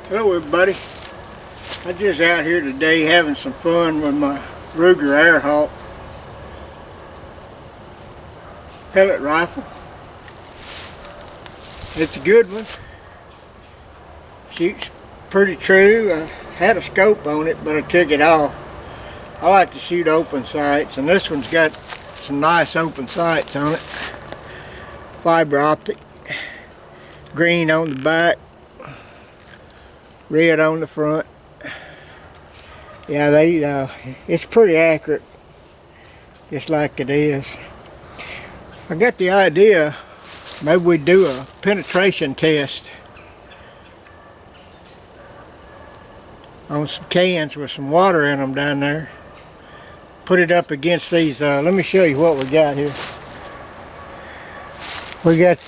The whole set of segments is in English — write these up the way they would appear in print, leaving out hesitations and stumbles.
Hello everybody. I'm just out here today having some fun with my Ruger Air Hawk pellet rifle. It's a good one. Shoots pretty true. I had a scope on it, but I took it off. I like to shoot open sights, and this one's got some nice open sights on it. Fiber optic, green on the back, red on the front. Yeah, it's pretty accurate, just like it is. I got the idea, maybe we'd do a penetration test on some cans with some water in them down there. Put it up against these, let me show you what we got here. We got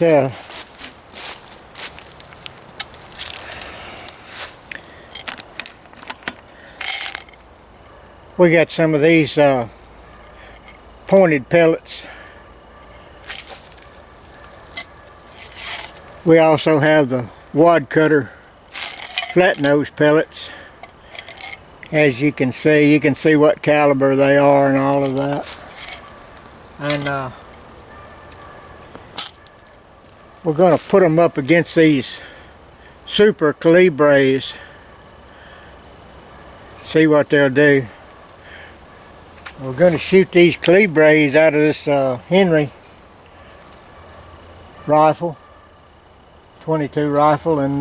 some of these pointed pellets. We also have the wad cutter flat nose pellets. As you can see what caliber they are and all of that. And we're going to put them up against these super calibres. See what they'll do. We're going to shoot these calibres out of this Henry rifle, 22 rifle, and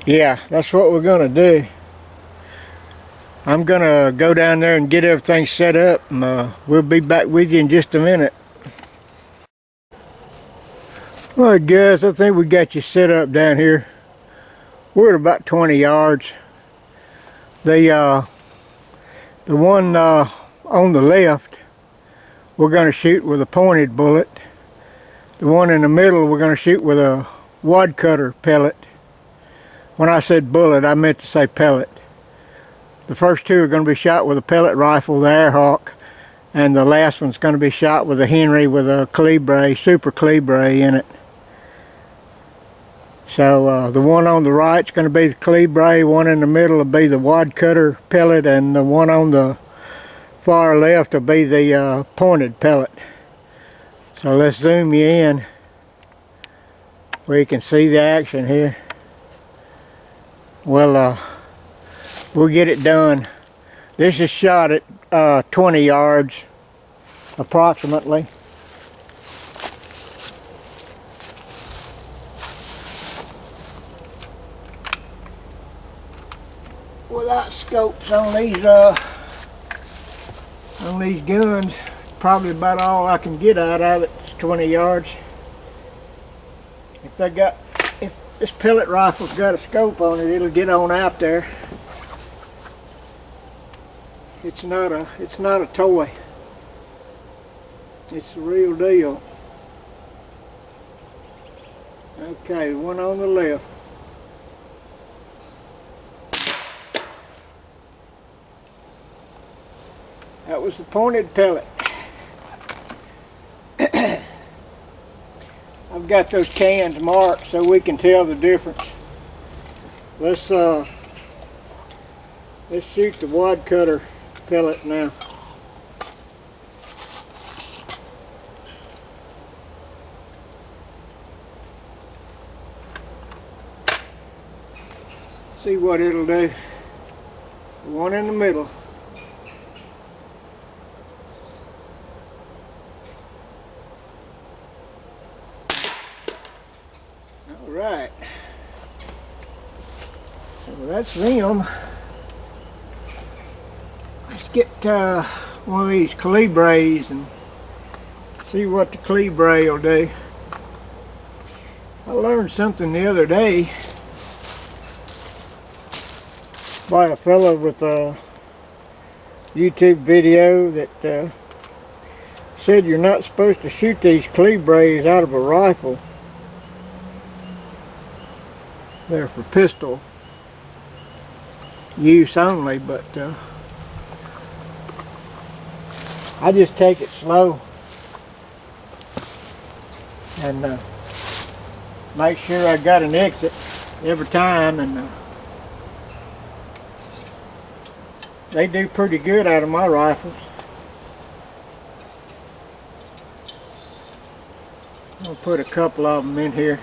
yeah, that's what we're going to do. I'm going to go down there and get everything set up, and we'll be back with you in just a minute. Alright guys, I think we got you set up down here. We're at about 20 yards. The one on the left, we're going to shoot with a pointed bullet. The one in the middle, we're going to shoot with a wad cutter pellet. When I said bullet, I meant to say pellet. The first two are going to be shot with a pellet rifle, the Air Hawk, and the last one's going to be shot with a Henry with a calibre, super calibre in it. So the one on the right's going to be the calibre, one in the middle will be the wad cutter pellet, and the one on the far left will be the pointed pellet. So let's zoom you in where you can see the action here. Well, we'll get it done. This is shot at 20 yards approximately. Without scopes on these guns, probably about all I can get out of it is 20 yards. If this pellet rifle's got a scope on it, it'll get on out there. It's not a toy. It's the real deal. Okay, one on the left. That was the pointed pellet. I've got those cans marked so we can tell the difference. Let's shoot the wad cutter pellet now. See what it'll do. The one in the middle. Alright. So that's them. Let's get one of these calibres and see what the calibre will do. I learned something the other day by a fellow with a YouTube video that said you're not supposed to shoot these calibres out of a rifle. They're for pistol use only, but I just take it slow and make sure I got an exit. every time, and they do pretty good out of my rifles. I'll put a couple of them in here.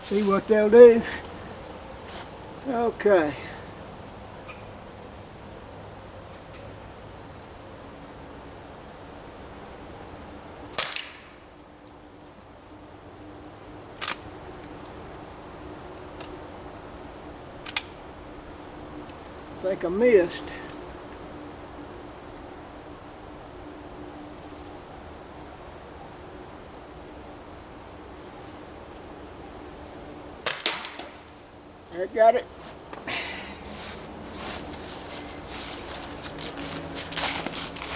See what they'll do. Okay. I think I missed. I got it.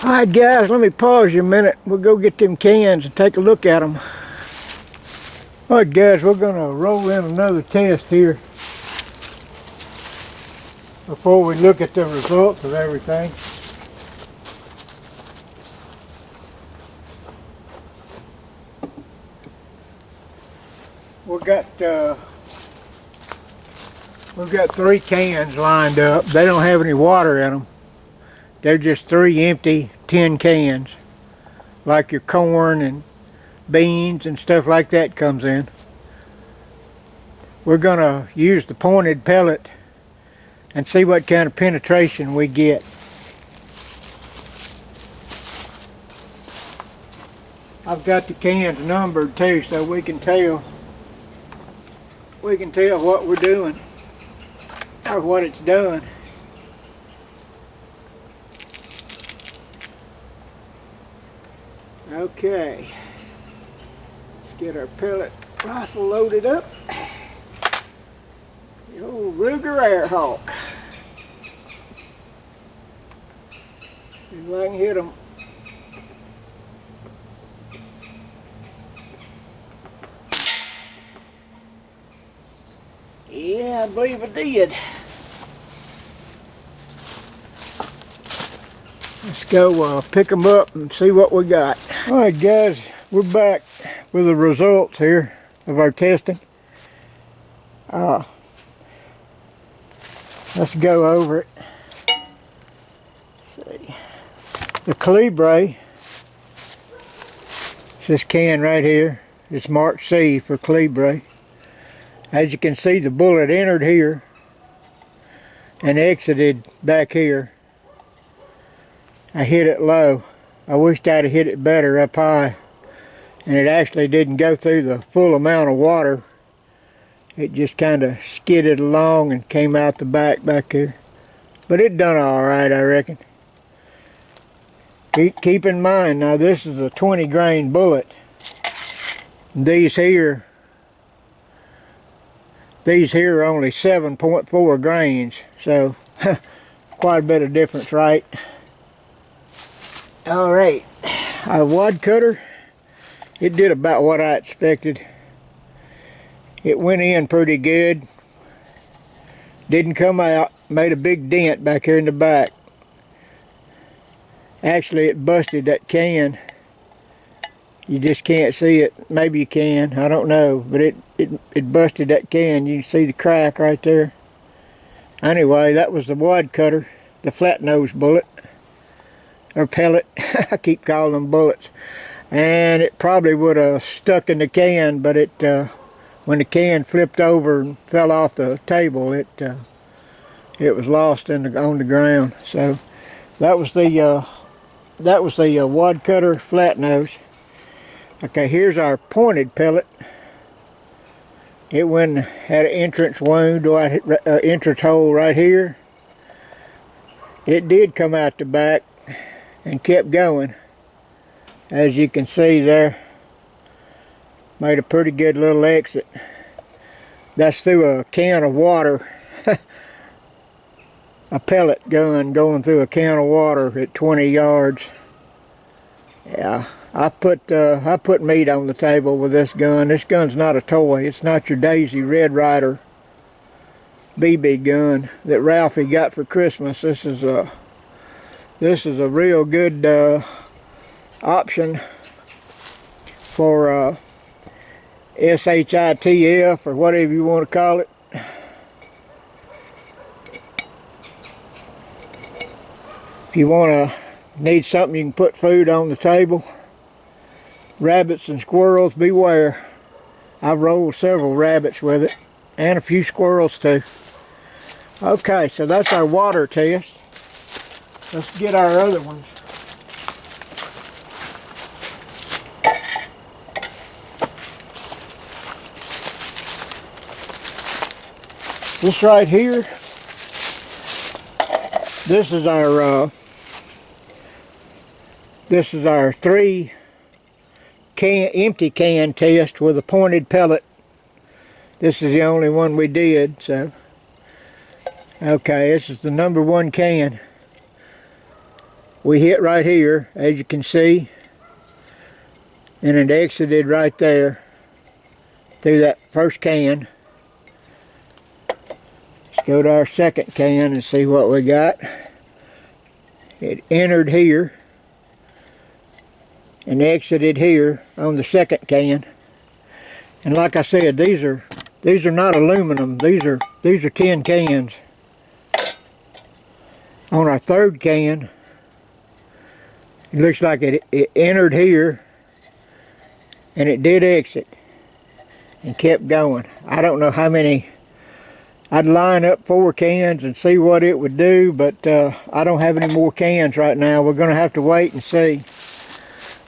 Alright guys, let me pause you a minute. We'll go get them cans and take a look at them. Alright guys, we're going to roll in another test here before we look at the results of everything. We've got 3 cans lined up. They don't have any water in them. They're just 3 empty tin cans, like your corn and beans and stuff like that comes in. We're going to use the pointed pellet and see what kind of penetration we get. I've got the cans numbered too, so we can tell what we're doing or what it's done. Okay, let's get our pellet rifle loaded up. The old RUGER Air Hawk. See if I can hit them. Yeah, I believe I did. Let's go pick them up and see what we got. Alright guys, we're back with the results here of our testing. Let's go over it. Let's see. The calibre, it's this can right here. It's marked C for calibre. As you can see, the bullet entered here and exited back here. I hit it low. I wished I'd have hit it better up high, and it actually didn't go through the full amount of water. It just kind of skidded along and came out the back here. But it done all right, I reckon. Keep in mind, now this is a 20 grain bullet. These here are only 7.4 grains, so quite a bit of difference, right? Alright, our wad cutter, it did about what I expected. It went in pretty good. Didn't come out, made a big dent back here in the back. Actually, it busted that can. You just can't see it. Maybe you can, I don't know. But it busted that can. You can see the crack right there. Anyway, that was the wad cutter, the flat nose bullet. Or pellet. I keep calling them bullets. And it probably would have stuck in the can, but when the can flipped over and fell off the table, it was lost on the ground. So that was the wad cutter flat nose. Okay, here's our pointed pellet. It had an entrance wound, or an entrance hole right here. It did come out the back and kept going. As you can see there, made a pretty good little exit. That's through a can of water. A pellet gun going through a can of water at 20 yards. Yeah, I put meat on the table with this gun. This gun's not a toy. It's not your Daisy Red Ryder BB gun that Ralphie got for Christmas. This is a real good option for SHITF or whatever you want to call it. If you need something you can put food on the table. Rabbits and squirrels, beware. I've rolled several rabbits with it and a few squirrels too. Okay, so that's our water test. Let's get our other ones. This right here, this is our 3 empty can test with a pointed pellet. This is the only one we did, so okay, this is the number 1 can. We hit right here, as you can see, and it exited right there through that first can. Let's go to our second can and see what we got. It entered here and exited here on the second can. And like I said, these are not aluminum. These are tin cans. On our third can, it looks like it entered here and it did exit and kept going. I don't know how many. I'd line up 4 cans and see what it would do, but I don't have any more cans right now. We're going to have to wait and see.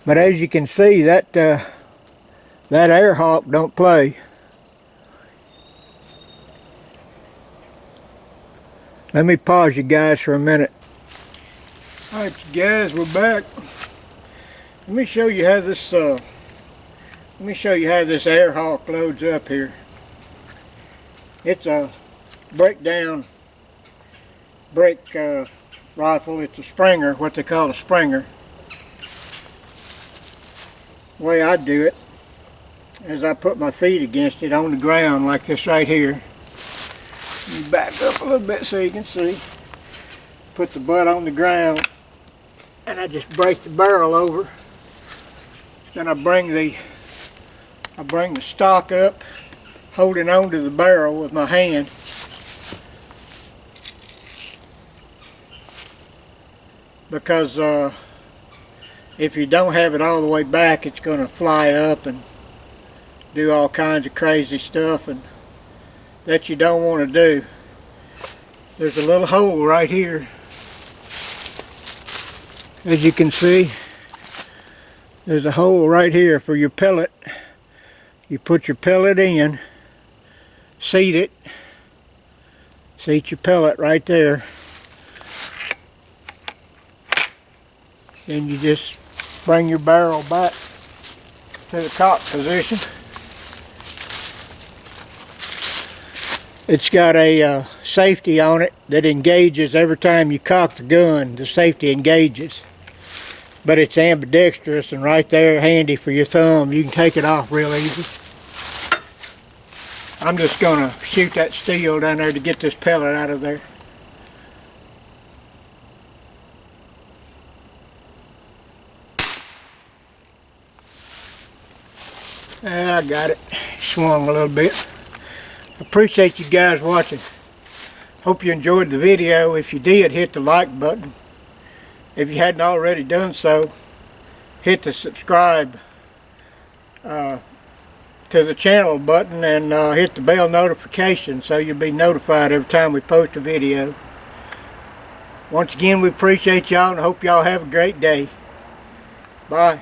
But as you can see, that air hawk don't play. Let me pause you guys for a minute. Alright guys, we're back. Let me show you how this air hawk loads up here. It's a break rifle. It's a Springer, what they call a Springer. The way I do it is I put my feet against it on the ground like this right here. Let me back up a little bit so you can see. Put the butt on the ground and I just break the barrel over. Then I bring the stock up, holding onto the barrel with my hand. Because if you don't have it all the way back, it's going to fly up and do all kinds of crazy stuff and that you don't want to do. There's a little hole right here, as you can see. There's a hole right here for your pellet. You put your pellet in, seat it, seat your pellet right there. Then you just bring your barrel back to the cock position. It's got a safety on it that engages every time you cock the gun. The safety engages. But it's ambidextrous and right there handy for your thumb. You can take it off real easy. I'm just going to shoot that steel down there to get this pellet out of there. I got it. Swung a little bit. Appreciate you guys watching. Hope you enjoyed the video. If you did, hit the like button. If you hadn't already done so, hit the subscribe to the channel button and hit the bell notification so you'll be notified every time we post a video. Once again, we appreciate y'all and hope y'all have a great day. Bye.